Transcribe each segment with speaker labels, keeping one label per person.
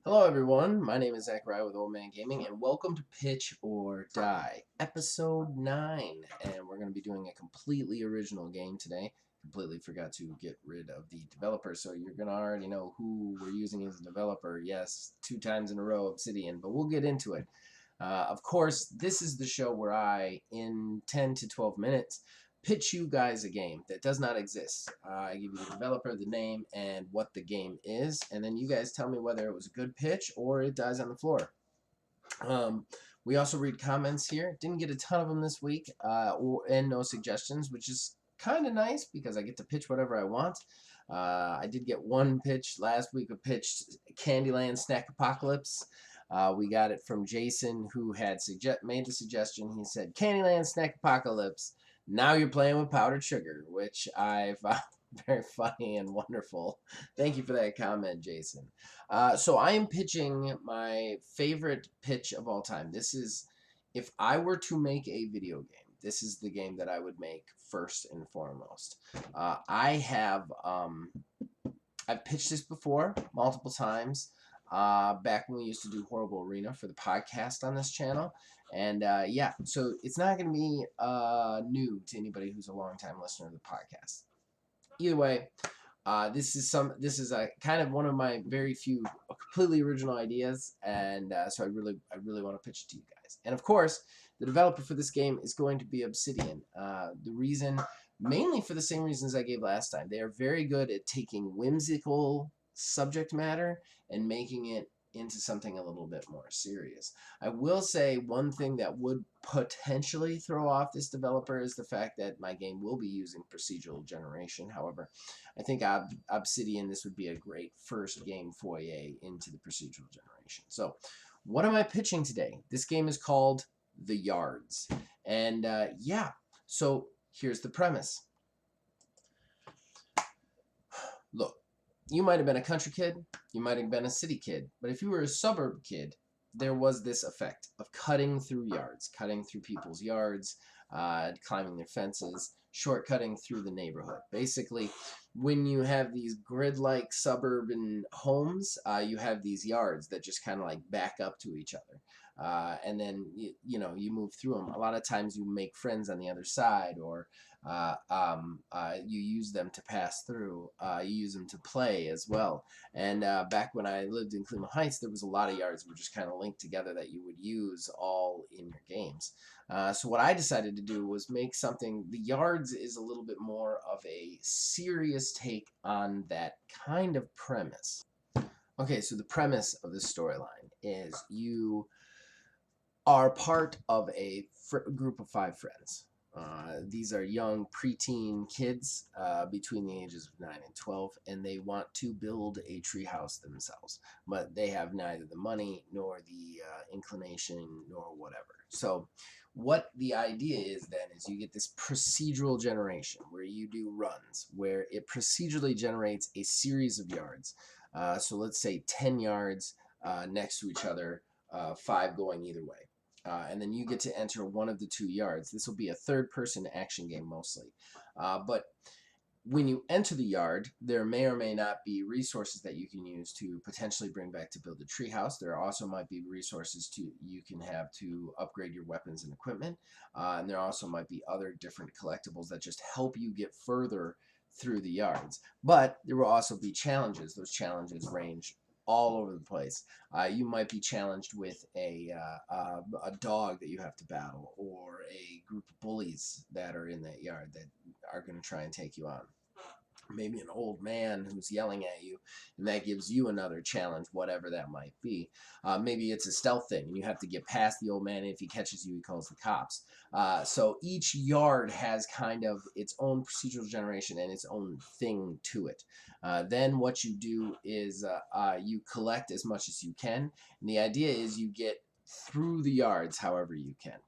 Speaker 1: Hello everyone, my name is Zachariah with Old Man Gaming, and welcome to Pitch or Die, Episode 9. And we're going to be doing a completely original game today. Completely forgot to get rid of the developer, so you're going to already know who we're using as a developer. Yes, 2 times in a row, Obsidian, but we'll get into it. Of course, this is the show where I, in 10 to 12 minutes, pitch you guys a game that does not exist. I give you the developer, the name, and what the game is, and then you guys tell me whether it was a good pitch or it dies on the floor. We also read comments here. Didn't get a ton of them this week, and no suggestions, which is kind of nice because I get to pitch whatever I want. I did get one pitch last week. I pitched Candyland Snack Apocalypse. We got it from Jason, who had made the suggestion. He said, Candyland Snack Apocalypse. Now you're playing with powdered sugar, which I found very funny and wonderful. Thank you for that comment, Jason. So I am pitching my favorite pitch of all time. This is, if I were to make a video game, this is the game that I would make first and foremost. I've pitched this before multiple times. Back when we used to do Horrible Arena for the podcast on this channel. And yeah, so it's not going to be new to anybody who's a longtime listener of the podcast. Either way, this is a kind of one of my very few completely original ideas, and so I really want to pitch it to you guys. And of course, the developer for this game is going to be Obsidian. The reason, mainly for the same reasons I gave last time, they are very good at taking whimsical subject matter and making it into something a little bit more serious. I will say one thing that would potentially throw off this developer is the fact that my game will be using procedural generation. However, I think Obsidian, this would be a great first game foyer into the procedural generation. So what am I pitching today? This game is called The Yards. And yeah, so here's the premise. Look, you might have been a country kid, you might have been a city kid, but if you were a suburb kid, there was this effect of cutting through yards, cutting through people's yards, climbing their fences, shortcutting through the neighborhood. Basically, when you have these grid-like suburban homes, you have these yards that just kind of like back up to each other. And then, you move through them. A lot of times you make friends on the other side, or you use them to pass through. You use them to play as well. And back when I lived in Cleveland Heights, there was a lot of yards that were just kind of linked together that you would use all in your games. So what I decided to do was make something. The yards is a little bit more of a serious take on that kind of premise. Okay, so the premise of this storyline is you are part of a group of 5 friends. These are young preteen kids between the ages of 9 and 12, and they want to build a treehouse themselves, but they have neither the money nor the inclination nor whatever. So what the idea is then is you get this procedural generation where you do runs, where it procedurally generates a series of yards. So let's say 10 yards next to each other, 5 going either way. And then you get to enter one of the 2 yards. This will be a third-person action game mostly. But when you enter the yard, there may or may not be resources that you can use to potentially bring back to build a treehouse. There also might be resources you can have to upgrade your weapons and equipment. And there also might be other different collectibles that just help you get further through the yards. But there will also be challenges. Those challenges range all over the place. You might be challenged with a dog that you have to battle, or a group of bullies that are in that yard that are going to try and take you on. Maybe an old man who's yelling at you, and that gives you another challenge, whatever that might be. Maybe it's a stealth thing, and you have to get past the old man, and if he catches you, he calls the cops. So each yard has kind of its own procedural generation and its own thing to it. Then what you do is you collect as much as you can, and the idea is you get through the yards however you can.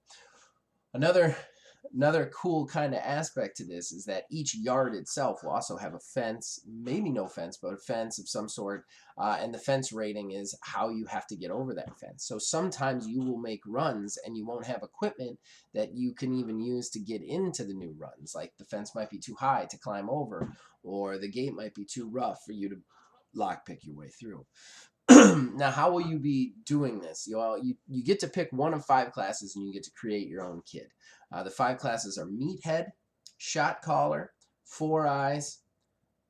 Speaker 1: Another cool kind of aspect to this is that each yard itself will also have a fence, maybe no fence, but a fence of some sort, and the fence rating is how you have to get over that fence. So sometimes you will make runs and you won't have equipment that you can even use to get into the new runs. Like the fence might be too high to climb over, or the gate might be too rough for you to lockpick your way through. Now, how will you be doing this? You get to pick one of 5 classes, and you get to create your own kid. The 5 classes are Meathead, Shot Caller, Four Eyes,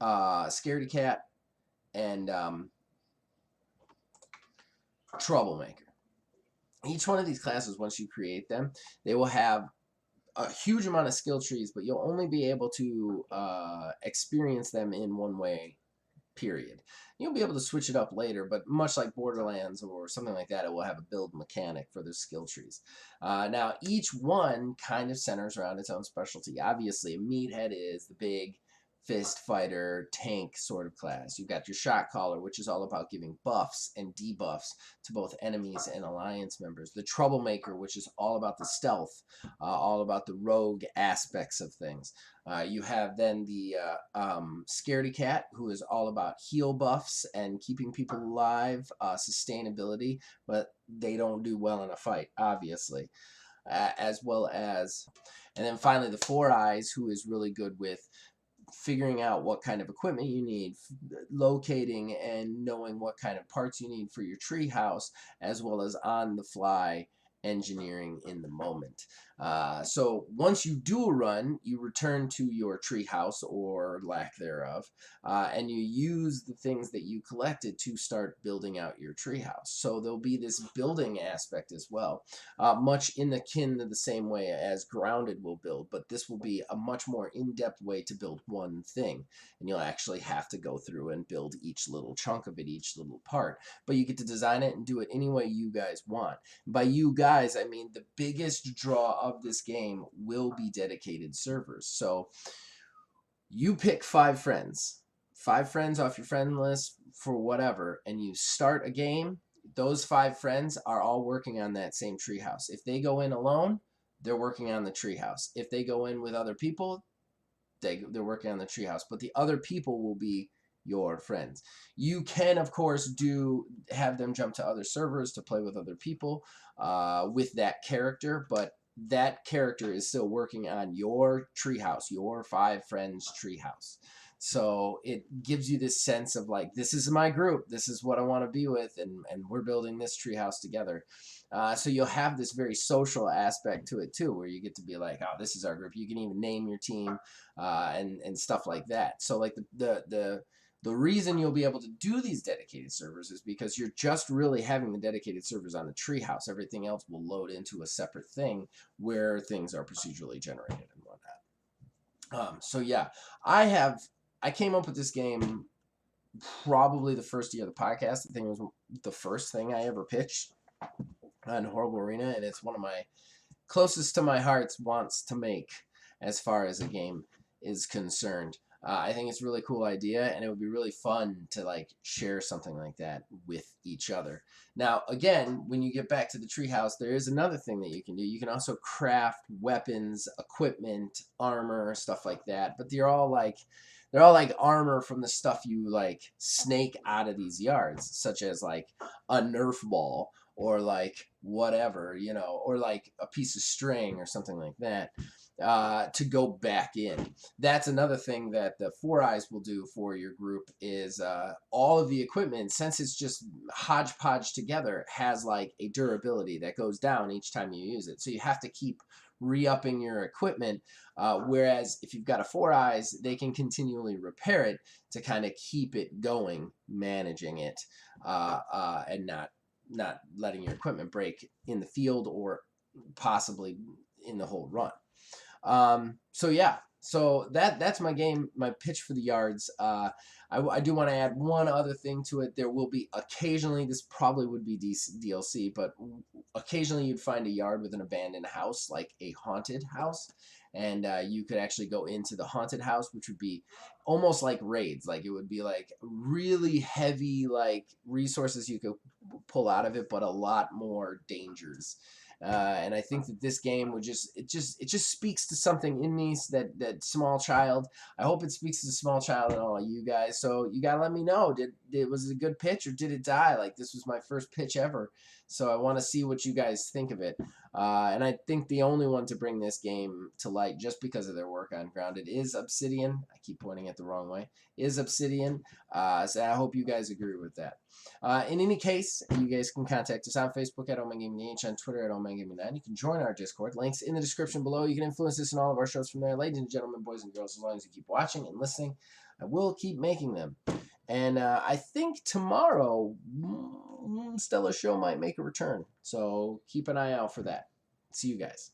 Speaker 1: Scaredy Cat, and Troublemaker. Each one of these classes, once you create them, they will have a huge amount of skill trees, but you'll only be able to experience them in one way, period. You'll be able to switch it up later, but much like Borderlands or something like that, it will have a build mechanic for the skill trees. Now, each one kind of centers around its own specialty. Obviously, a Meathead is the big fist fighter tank sort of class. You've got your Shot Caller, which is all about giving buffs and debuffs to both enemies and alliance members. The Troublemaker, which is all about the stealth, all about the rogue aspects of things. You have then the Scaredy Cat, who is all about heal buffs and keeping people alive, sustainability, but they don't do well in a fight, obviously. As well as, and then finally the Four Eyes, who is really good with figuring out what kind of equipment you need, locating and knowing what kind of parts you need for your treehouse, as well as on the fly engineering in the moment. So once you do a run, you return to your treehouse or lack thereof, and you use the things that you collected to start building out your treehouse. So there'll be this building aspect as well, much in the kin to the same way as Grounded will build, but this will be a much more in-depth way to build one thing, and you'll actually have to go through and build each little chunk of it, each little part. But you get to design it and do it any way you guys want. By you guys, I mean the biggest draw of this game will be dedicated servers. So you pick 5 friends off your friend list for whatever, and you start a game. Those 5 friends are all working on that same treehouse. If they go in alone, they're working on the treehouse. If they go in with other people, they're working on the treehouse. But the other people will be your friends. You can, of course, have them jump to other servers to play with other people with that character, but that character is still working on your treehouse, your 5 friends treehouse. So it gives you this sense of like, this is my group, this is what I want to be with, and we're building this treehouse together. So you'll have this very social aspect to it too, where you get to be like, oh, this is our group. You can even name your team and stuff like that. So like the reason you'll be able to do these dedicated servers is because you're just really having the dedicated servers on the treehouse. Everything else will load into a separate thing where things are procedurally generated and whatnot. So yeah, I came up with this game probably the first year of the podcast. I think it was the first thing I ever pitched on Horrible Arena, and it's one of my closest to my heart's wants to make as far as a game is concerned. I think it's a really cool idea, and it would be really fun to like share something like that with each other. Now, again, when you get back to the treehouse, there is another thing that you can do. You can also craft weapons, equipment, armor, stuff like that. But they're all like armor from the stuff you like snake out of these yards, such as like a Nerf ball or like whatever, or like a piece of string or something like that. To go back in. That's another thing that the Four Eyes will do for your group is all of the equipment, since it's just hodgepodge together, has like a durability that goes down each time you use it. So you have to keep re-upping your equipment, whereas if you've got a Four Eyes, they can continually repair it to kind of keep it going, managing it, and not letting your equipment break in the field or possibly in the whole run. So yeah, so that's my game, my pitch for the yards. I do want to add one other thing to it. There will be occasionally, this probably would be DLC, but occasionally you'd find a yard with an abandoned house, like a haunted house, and you could actually go into the haunted house, which would be almost like raids. Like it would be like really heavy like resources you could pull out of it, but a lot more dangers. And I think that this game would just speaks to something in me, that small child. I hope it speaks to the small child and all of you guys. So you gotta let me know. was it a good pitch or did it die? Like, this was my first pitch ever, so I want to see what you guys think of it. And I think the only one to bring this game to light, just because of their work on Grounded, is Obsidian. I keep pointing it the wrong way. Is Obsidian. So I hope you guys agree with that. In any case, you guys can contact us on Facebook at OmegaGamingH, on Twitter at OmegaGaming9. You can join our Discord. Links in the description below. You can influence us in all of our shows from there. Ladies and gentlemen, boys and girls, as long as you keep watching and listening, I will keep making them. And I think tomorrow, Stella's show might make a return. So keep an eye out for that. See you guys.